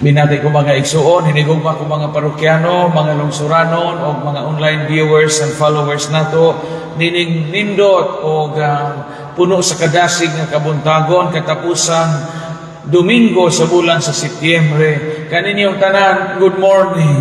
Binati ko mga igsuon, hinigugma ko mga parokyano, mga lungsuranon, o mga online viewers and followers nato, nining nindot o puno sa kadasig ng kabuntagon, katapusan, Domingo sa bulan sa Setyembre. Kaninyong tanan, good morning.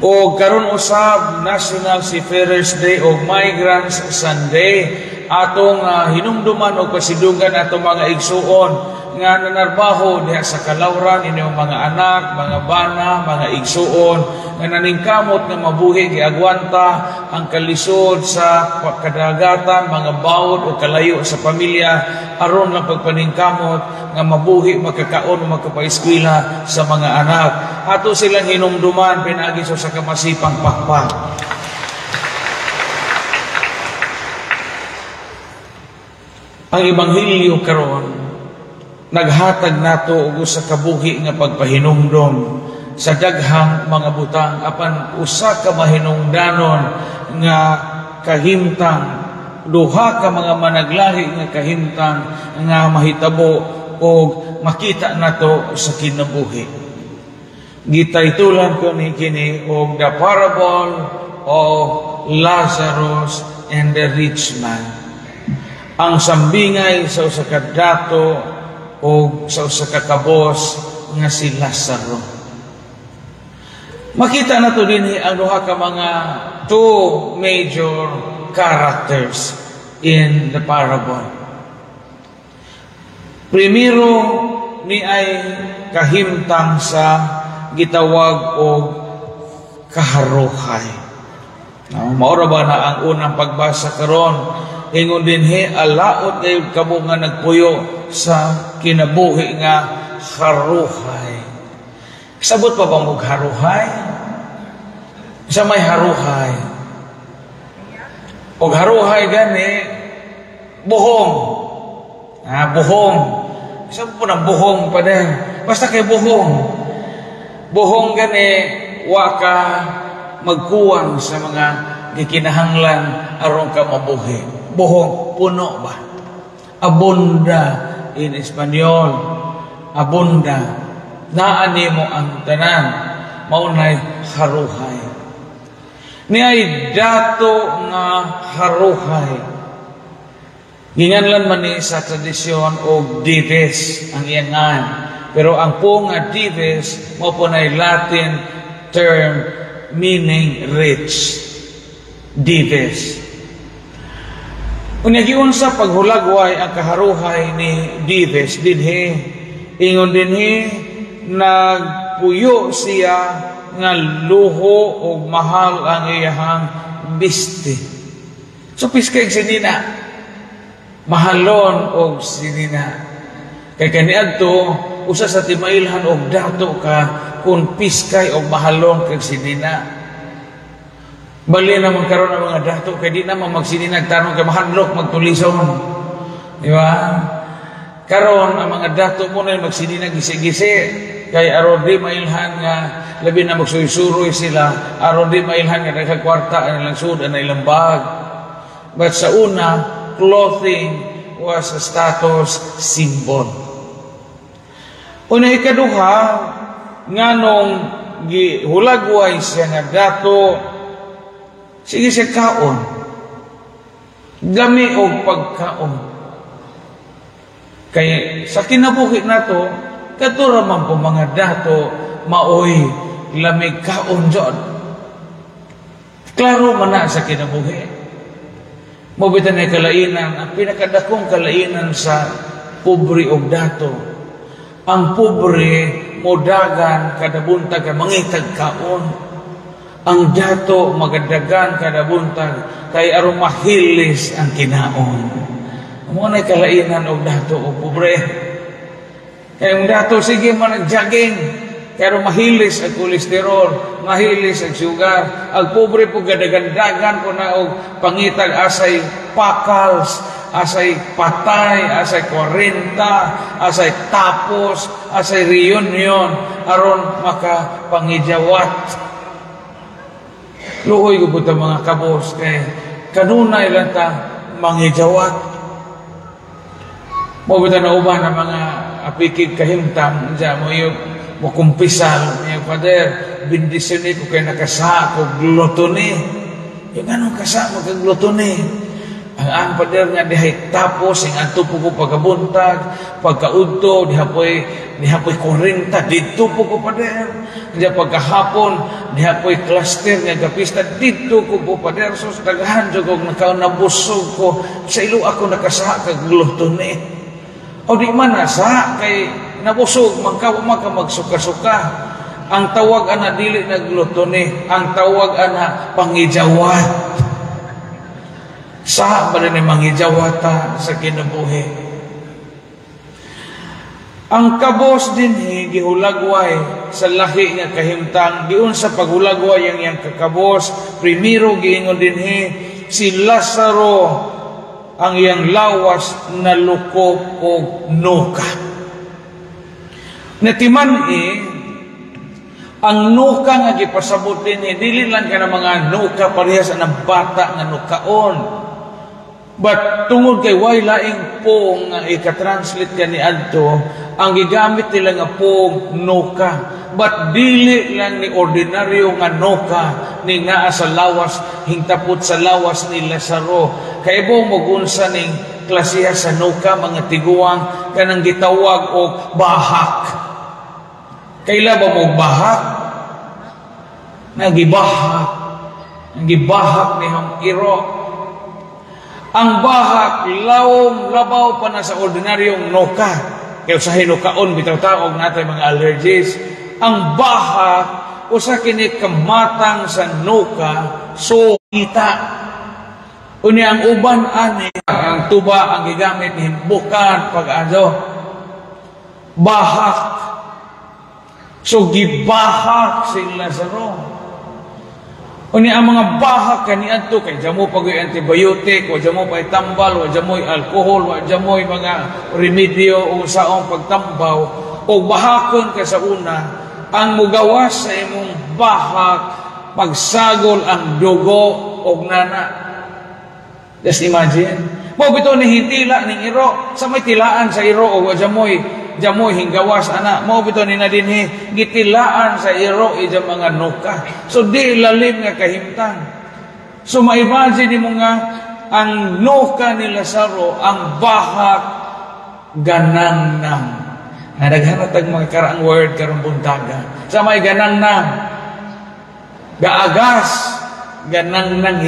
O karon usab, National Seafarers Day o Migrants Sunday, atong hinumduman o pasidugan atong mga igsuon, nga nanarbaho diha sa kalawran inyong mga anak, mga bana, mga igsuon nga naningkamot nga mabuhi giagwanta ang kalisod sa kadagatan, mga bawod o kalayo sa pamilya aron lang pagpaningkamot nga mabuhi magkakaon o magkapaeskwela sa mga anak. Ato silang hinumduman pinagi sa kamasipang pakpak. Ang Ebanghelyo karon naghatag nato og usa ka buhi nga pagpahinumdom sa daghang mga butang apan usa ka mahinungdanon nga kahimtang, duha ka mga managlahi nga kahimtang nga mahitabo og makita nato sa kinabuhi. Gitaytulan ko ni kini og the parable of Lazarus and the rich man. Ang sambingay sa usa ka dato o sa usa ka kabos nga si Lazaro. Makita na to din ang duha ka mga two major characters in the parable. Primero ni ay kahimtang sa gitawag og kaharuhay. Maura ba na ang unang pagbasa karon? Ingon dinhi alaot gayud kamo nga nagpuyo sa kinabuhi nga haruhay. Sabot pa bang og haruhay? Sa may haruhay. Og haruhay gani buhong. Buhong. Sabot po ng buhong pa din. Basta kay buhong. Buhong gani wa ka magkuwang sa mga gikinahanglan aron ka mabuhi. Buhong, puno ba? Abunda in Espanyol. Abunda. Naani mo ang tanan. Maunay haruhay. Niay dato nga haruhay. Ginganlan man ni sa tradisyon o dives ang iyangan. Pero ang po nga dives mo po na Latin term meaning rich. Dives. Unyagiwan sa paghulagway ang kaharuhay ni Dives dinhi ingon dinhi nagpuyo siya nga luho o mahal ang iyahang bisti. So piskay sinina mahalon og sinina kay kaniadto usa sa timailhan og dato ka kung piskay og mahalon kag sinina. Bali na magkaroon ng mga dato kaya di naman magsininag tanong kay mahandlok magtulison. Di ba? Karon ang mga dato mo na magsininag gisi-gisi kay aron di mailhan nga labi na magsuy-suroy sila aron di mailhan nga nagkakwarta ang ilang sud ang ilang bag. But sa una, clothing was a status symbol. Una ikaduha nganong gihulagway siya nga dato sige siya kaon. Gami o pagkaon. Kaya sa kinabuhi na to, katura man po mga dato, maoy, lamig kaon dyan. Klaro man na sa kinabuhi. Mabitan na kalainan, ang pinakadakong kalainan sa pobre o dato. Ang pobre, modagan, kadabuntag, mangitag kaon. Ang dato magadagan kada buntag kay aron mahilis ang kinaon. Amo na kalainan og dato og pobre. Kay ang dato sige man nag-jogging kay aron mahilis ang kolesterol, mahilis ang sugar. Ang pobre po gadagandagan ko na og pangitag asay pakals, asay patay, asay 40, asay tapos, asay reunion aron makapangijawat. Luhoy ko po mga kabos kay kanunay lang ta manghijawat. Mabuta na uban ang mga apikig kahimtang diya mo yung mo kumpisal niya Father bendisyon ko kay nakasa ko glutoni yung anong kasa mo kag glutoni ang Father nga dihay tapos ang anto po ko pagkabuntag pagkaudto dihapoy 40 dito po ko Father diya pagkahapon dihapoy cluster nga gapista dito ko po Father so daghan jud og nabusog ko sa ilo ako nakasa kag glutoni o di man nasa kay nabusog mangkaw ka magsuka-suka ang tawag ana dili na glutoni ang tawag ana pangijawat sa ba ni mangijawata sa kinabuhi ang kabos dinhi gihulagway sa lahi nga kahimtang diun sa paghulagway ang iyang kakabos primero giingon dinhi si Lazaro ang iyang lawas na lukop og nuka natiman ang nuka nga gipasabot dinhi dili lang kana mga nuka parehas ang bata nga nukaon but tungod kay way laing pong nga ika-translate kani adto ang gigamit nila nga pong nuka but dili lang ni ordinaryo nga nuka ni naa sa lawas hingtapot sa lawas ni Lazaro kay ibo mogunsa ning klasiha sa nuka mga tiguang kanang gitawag og bahak kaila ba mo bahak nagibahak ni hang iro ang bahak lawom labaw pa na sa ordinaryong nuka kaya sa hinukaon bitaw taog natin mga allergies ang bahak usa kini kamatang sa nuka so kita uni ang uban ani ang tuba ang gigamit ni bukan pag-adto bahak so gibahak si Lazaro uni ang mga bahak kaniadto kay jamo pagoy antibiotic o jamo pay tambal o jamo alcohol o jamo mga remedyo o saong pagtambaw o bahakon ka sa una ang mugawas sa imong bahak pagsagol ang dugo og nana just imagine mo bitaw ni hitila ning iro sa may tilaan sa iro o jamoy hinggawas ana mao bitaw ni na dinhi gitilaan sa iro ija mga nuka so di lalim nga kahimtang so ma-imagine mo nga ang nuka ni Lazaro ang bahak ganangnang nadaghanatag mga karaang word karong buntaga sa may ganangnang gaagas ganangnang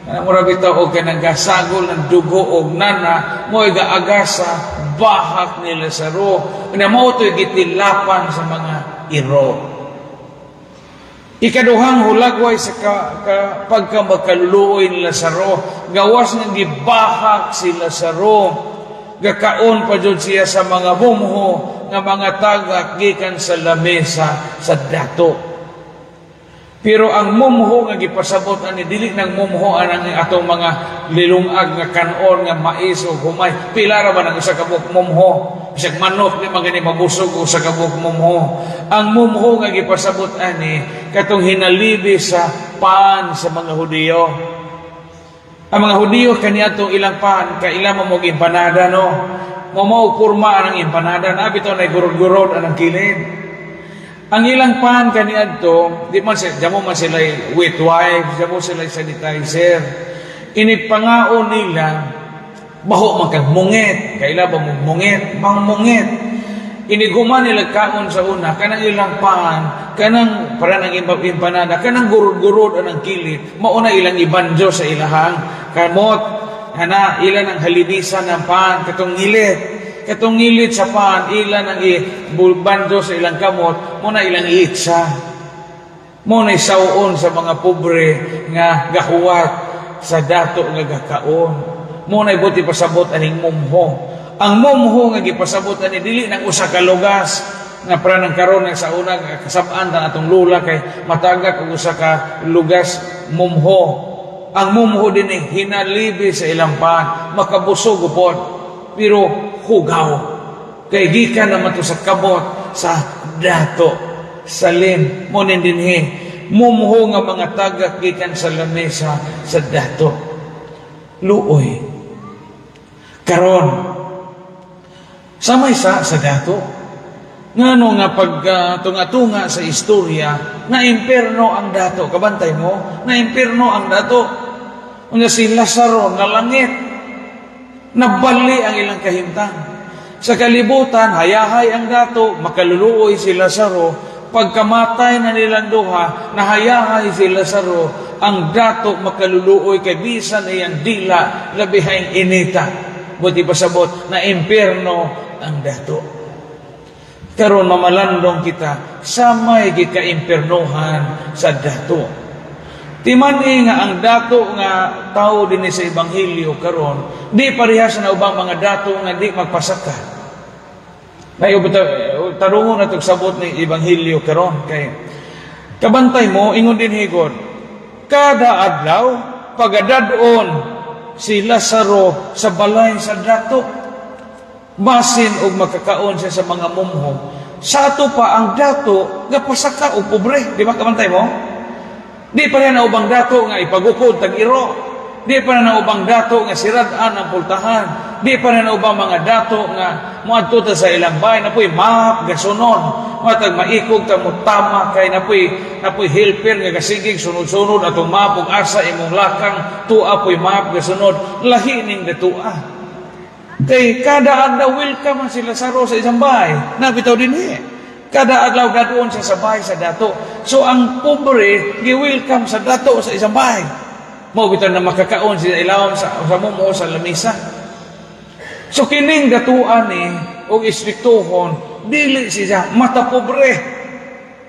mura bitaw og kanang gasagol ng dugo og nana mo'y gaagasa bahak ni Lazaro na mao to'y gitilapan sa mga iro ikaduhang hulagway sa pagkamagkaluluoy ni Lazaro gawas nga gibahak si Lazaro gakaon pa jud siya sa mga bumho nga mga tagak gikan sa lamesa sa dato pero ang mumho nga gipasabot ani dili nang mumho anang atong mga lilungag nga kanon nga mais o humay pila ra ba nang usa ka buok mumho bisag manok di magani mabusog usa ka buok mumho ang mumho nga gipasabot ani katong hinalibi sa pan sa mga Hudiyo ang mga Hudiyo kaniadtong ilang pan ka ila mo empanada no mo kurma anang empanada na bitaw nay gurod-gurod anang kilid ang ilang pan kaniadto di man jamo man sila wet wipe jamo sila sanitizer inipangaon nila baho magkagmungit kaila ba mungit mangmungit iniguman nila kaon sa una kanang ilang pan kanang para nang empanada kanang gurod-gurod anang kilid mauna ilang ibanjo sa ilahang kamot ana ilan ang halibisan ng pan katong ngilid sa pan ilan ang ibulbando sa ilang kamot muna ilang iitsa muna isawon sa mga pobre nga gahuwat sa dato nga gakaon muna ibuti pasabot aning mumho ang mumho nga gipasabot ani dili nang usa ka lugas nga para nang karon sa una kasab-an ta atong lula kay matagak og usa ka lugas mumho ang mumho dinhi hinalibi sa ilang pan makabusog upod pero hugaw kay gikan naman to sa kabot sa dato salin mo dinhi mumho nga mga tagak gikan sa lamesa sa dato luoy karon Sa dato. Ngano nga pag tunga-tunga sa istorya, na imperno ang dato. Kabantay mo, na imperno ang dato. Unya si Lazaro na langit, nabali ang ilang kahimtang. Sa kalibutan, hayahay ang dato, makaluluoy si Lazaro. Pagkamatay na nilang duha, nahayahay si Lazaro, ang dato makaluluoy kay bisan iyang dila, labihang inita. Buti pasabot na imperno ang dato. Karon mamalandong kita, samay gika-impernohan sa dato. Timani nga ang dato nga tao din sa Ebanghelyo karon, di parehas na ubang mga dato nga di magpasaka. Tarungon na itong sabot ng Ebanghelyo karon kay kabantay mo, ingon din higon, kada adlaw, pagadadon si Lazaro sa balay sa dato, basin og makakaon siya sa mga mumhom. Sa ato pa ang dato nga pasaka o pobre, di ba kabantay mo? Di pa rin na ubang dato nga ipagukod tag-iro. Di pa rin na ubang dato nga siradaan ang pultahan. Di pa rin na ubang mga dato nga muadto ta sa ilang bahay na po'y mahap gasunon. Matag maikog ta mo tama kay na po'y helper nga kasigig sunod-sunod atong mahap ug asa imong lakang tua po'y mahap gasunod. Lahi ning datua. Kay kada adlaw welcome man si Lazaro sa isang bahay. Nabitaw din kada adlaw dadoon siya sa bahay sa dato. So ang pobre gi-welcome sa dato sa isang bahay. Mao bitaw na makakaon siya ilawom sa mumo sa lamisa. So kining datuan ni og istriktohon dili siya mata pobre.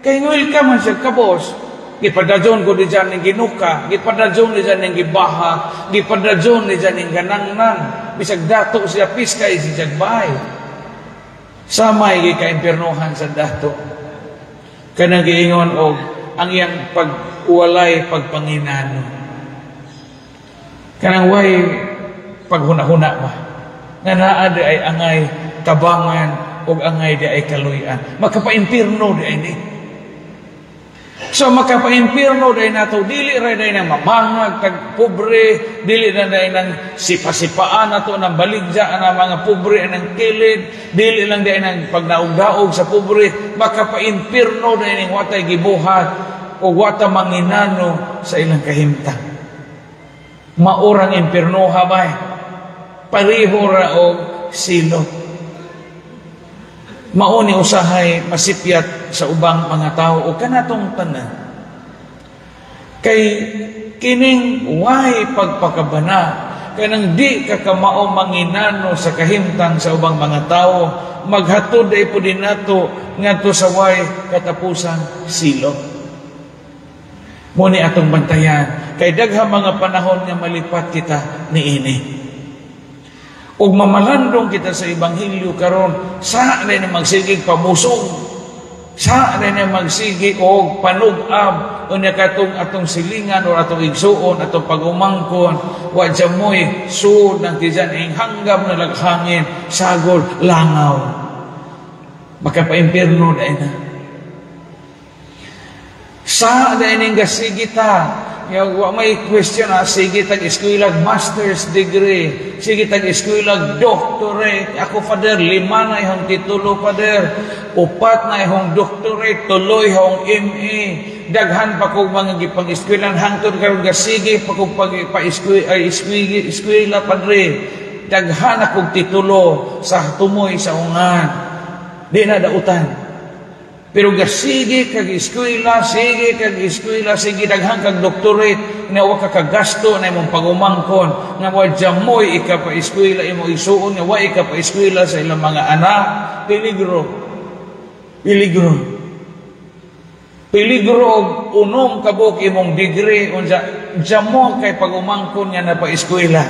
Kay welcome man siya kabos. Gipadadyon ko di dyan ng ginuka, gipadadyon di dyan ng gibaha, gipadadyon di dyan ng ganangnan. Bisag dato siya piskay si Jagbay. Samay gika-impernohan sa dato. Kanang giingon og ang iyang pag-uwalay pagpanginano. Kanang way paghuna-huna ba. Nga naa di ay angay tabangan o angay di ay kaluyan. Magkapa-impirno di ay ni. So makapa-impirno dahil nato, dili rin dahil ng mamangag, tag-pobre, dili na dahil ng sipa-sipaan nato, ng baligya ng mga pobre, ng kilid, dili lang dahil ng pagnaog-daog sa pobre, makapa-impirno dahil ng watay gibuhat o wata manginano sa ilang kahimtang. Maurang impirno habay, pariho ra o silot. Mauni usahay masipyat sa ubang mga tao o kanatong tanan. Kay kining way pagpakabana, kanang di ka kamao manginano sa kahimtang sa ubang mga tao, maghatod ay po din nato ngadto sa way katapusang silot. Muni atong bantayan, kay daghang mga panahon nga malipat kita niini. Ug mamalandong kita sa Ebanghelyo karon, sa na magsigig pabusog, sa na magsigig og panugab unya katong atong silingan o atong igsuon, atong pagumangkon, wa jamoy suod ng tiyan ing hanggab na laghangin, sagol, langaw. Makapa-impierno dahil na. Sa dahil ning gasigita, wa may question sige tag-eskwela master's degree, sige tag-eskwela doctorate. Ako father 5 na ihong titulo father, 4 na ihong doctorate, tuloy ihong MA, daghan pa kog mga gipang-eskwelan hangtod karon gasige pa kog pag-eskwela padre, daghan akong titulo sa tumoy sa ungan, di na dautan. Pero gasige kag eskwela, sige daghang kag doctorate, na wa ka kagasto na imong pagumangkon, nga wa jamoy ika pa eskwela imo isuon, nga wa ika pa eskwela sa ilang mga anak, peligro og unom kabuk imong degree unsa jamo kay pagumangkon nga na pa eskwela.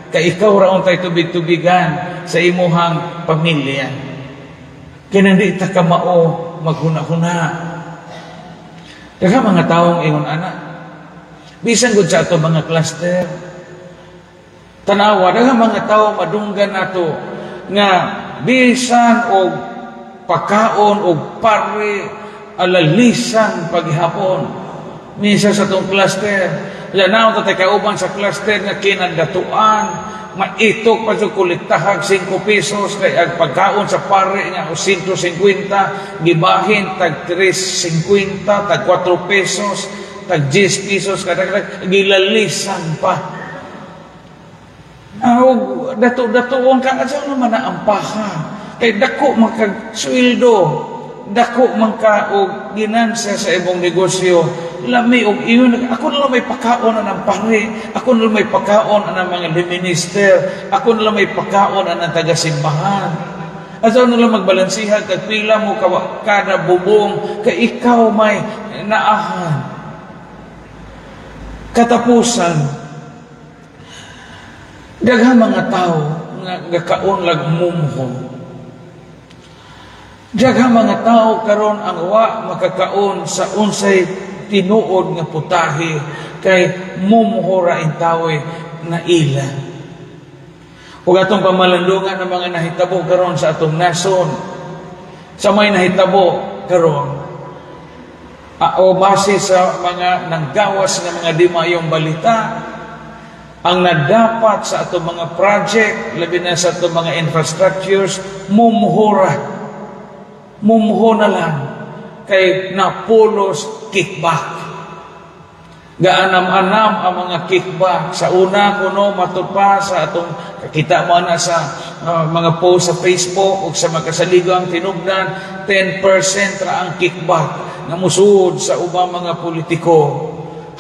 Kay ikaw ra untay tubig-tubigan sa imuhang pamilya. Kinandi ta ka mao maghuna-huna. Daghang mga taong ingon ana. Bisan gud sa ato mga cluster. Tanawa daghang mga tawo madunggan nato nga bisan og pagkaon og pare alalisan paghapon. Minsan sa tong cluster, lanaw ta kauban sa cluster nga kinadatuan, maitok pa sa kuliktahag 5 pesos kay ang pagkaon sa pare nga 150 gibahin tag 3.50 tag 4 pesos tag 10 pesos kada gilalisan pa. Dato-datoon ka asa naman na ampaha kay dako makagsueldo, dako man ka og ginansa sa imong negosyo. Lami og iyon, ako na lang may pagkaon ng pare, ako na lang may pagkaon ng mga minister, ako na lang may pagkaon ng taga-simbahan. Asaw na lang magbalansihan, kag pila mo kada bubong, kay ikaw may naahan. Katapusan, daghang mga tao nga gakaon lag mumho. Daghang mga tao karon ang wa makakaon sa unsay tinuod nga putahe kay mumhora intawe na ila. Ug atong pamalandungan ng mga nahitabo karon sa atong nason, sa may nahitabo karon o base sa mga nanggawas ng mga di maayong balita, ang nadapat sa atong mga project, labi na sa atong mga infrastructures, mumhora. Mumho na lang kay napulos kickback. Gaanam-anam ang mga kickback. Sa una kuno matupa sa atong kita mo na sa mga post sa Facebook o sa makasaligang tinugdan, 10% ra ang kickback na musuod sa ubang mga politiko.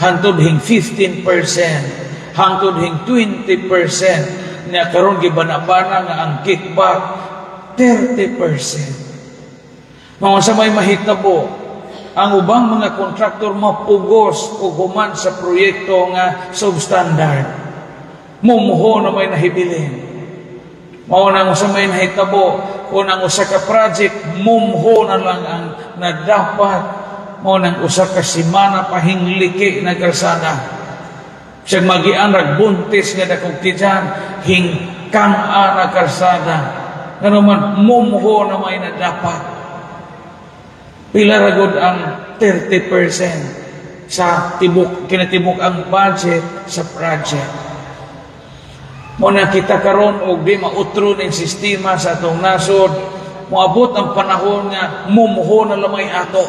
Hantod hing 15%, hantod hing 20%, na karon gibanabana nga ang kickback 30%. Mga sa may mahitabo, ang ubang mga kontraktor mapugos o human sa proyekto nga substandard. Mumuho na may nahibilin. Mga sa may nahitabo, kung ang usa ka project, mumuho na lang ang nadapat. Mga usa ka simana pahingliki na kalsada. Siyang magian ragbuntis nga dakong tijan, hingkang-a na kalsada. Nga naman, mumuho na may nadapat. Pila ragod ang 30% sa kinatibok ang budget sa project. Muna kita karon og di mautro ning sistema sa atong nasod, moabot ang panahon nga mumuho na lamay ato.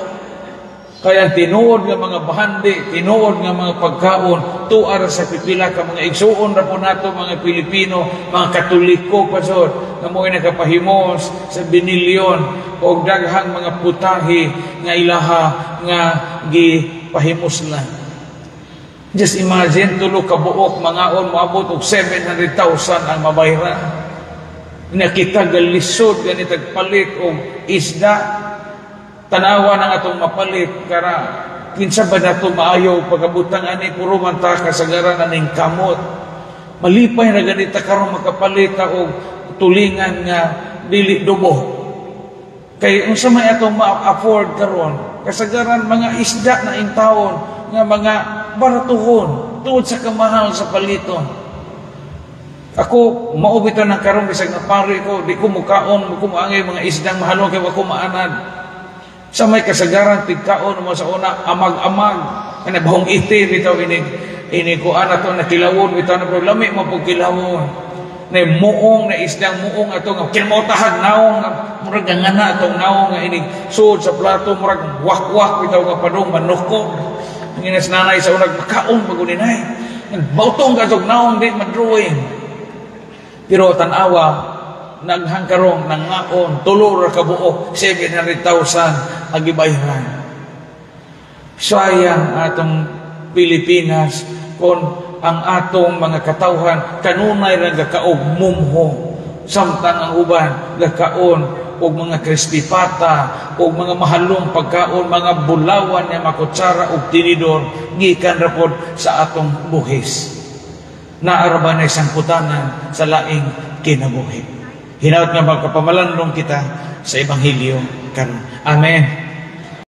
Kaya tinuod nga mga bahandi, tinuod nga mga pagkaon, tuar sa pipila ka mga igsuon ra po nato mga Pilipino, mga Katoliko pasod, nga mo'y nakapahimos sa binilyon o daghang mga putahe nga ilaha nga gipahimos lang. Just imagine, tulo ka buok, mangaon, maabot og 700,000 ang mabayran. Nakita galisod, ganitag palit o isda, tanawa ng atong mapalit kara kinsa ba nato maayo pagabutang ani puro man ta kasagaran aning kamot. Malipay na ganita karon makapalit og tulingan nga dili dubo. Kay unsa may atong ma-afford karon kasagaran mga isda na intawon nga mga baratuhon tuod sa kamahal sa paliton. Ako maubitan ng karon bisag na pare ko di ko mukaon ko maangay mga isdang mahalong kay wa ko maanad. Sa may kasagaran tigkaon mo sa una amag-amag kana bahong itim bitaw ini ko ana to nakilawon bitaw na lami mo pug kilawon na muong na isdang muong ato nga kinmotahag naong murag ngana atong naong nga ini suod sa plato murag wak-wak bitaw nga padung manukko nginas nanay sa unag makaon paguninay bautong katong naong di madrawing pero tanawa naghangkarong nangaon tulo ra ka buok 700,000 ang gibayran. Sayang atong Pilipinas kung ang atong mga katawhan kanunay ra gakaog mumho samtang ang uban gakaon og mga crispy pata og mga mahalong pagkaon mga bulawan nga makutsara og tinidor gikan ra pod sa atong buhis. Naara ba na isang putanan sa laing kinabuhi. Hinaut nga magkapamalandong kita sa Ebanghelyo karon. Amen.